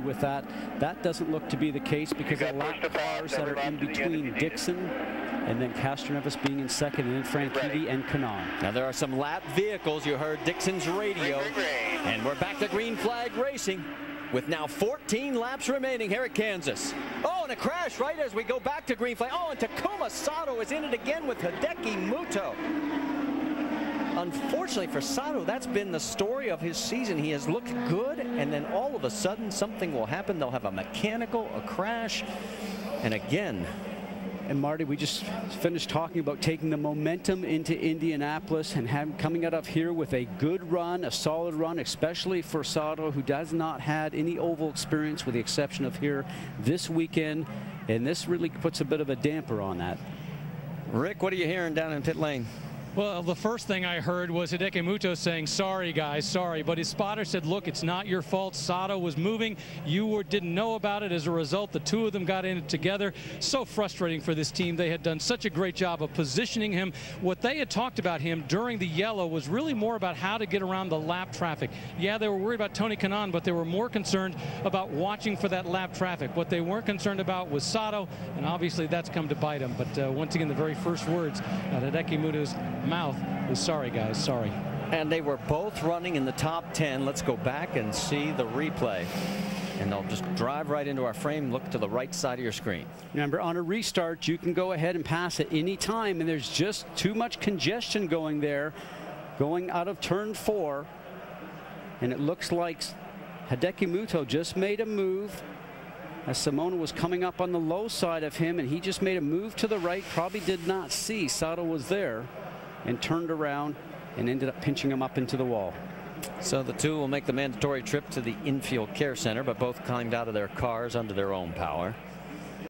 with that. That doesn't look to be the case because of the lap cars that are in between Dixon and then Castroneves being in second, and then Franchitti and Kanaan. Now there are some lap vehicles. You heard Dixon's radio. And we're back to green flag racing with now 14 laps remaining here at Kansas. Oh, and a crash right as we go back to green flag. Oh, and Takuma Sato is in it again with Hideki Mutoh. Unfortunately for Sato, that's been the story of his season. He has looked good, and then all of a sudden something will happen. They'll have a crash, and again. And Marty, we just finished talking about taking the momentum into Indianapolis and coming out of here with a good run, a solid run, especially for Sato, who does not had any oval experience with the exception of here this weekend. And this really puts a bit of a damper on that. Rick, what are you hearing down in pit lane? Well, the first thing I heard was Hideki Mutoh saying, sorry, guys, sorry. But his spotter said, look, it's not your fault. Sato was moving. You didn't know about it. As a result, the two of them got in it together. So frustrating for this team. They had done such a great job of positioning him. What they had talked about him during the yellow was really more about how to get around the lap traffic. Yeah, they were worried about Tony Kanaan, but they were more concerned about watching for that lap traffic. What they weren't concerned about was Sato, and obviously that's come to bite him. But once again, the very first words out of Hideki Mutoh's mouth was, sorry, guys, sorry. And they were both running in the top 10. Let's go back and see the replay. And they'll just drive right into our frame. Look to the right side of your screen. Remember, on a restart, you can go ahead and pass at any time, and there's just too much congestion going there, going out of turn 4. And it looks like Hideki Mutoh just made a move as Simona was coming up on the low side of him, and he just made a move to the right, probably did not see Sato was there, and turned around and ended up pinching him up into the wall. So the two will make the mandatory trip to the infield care center, but both climbed out of their cars under their own power.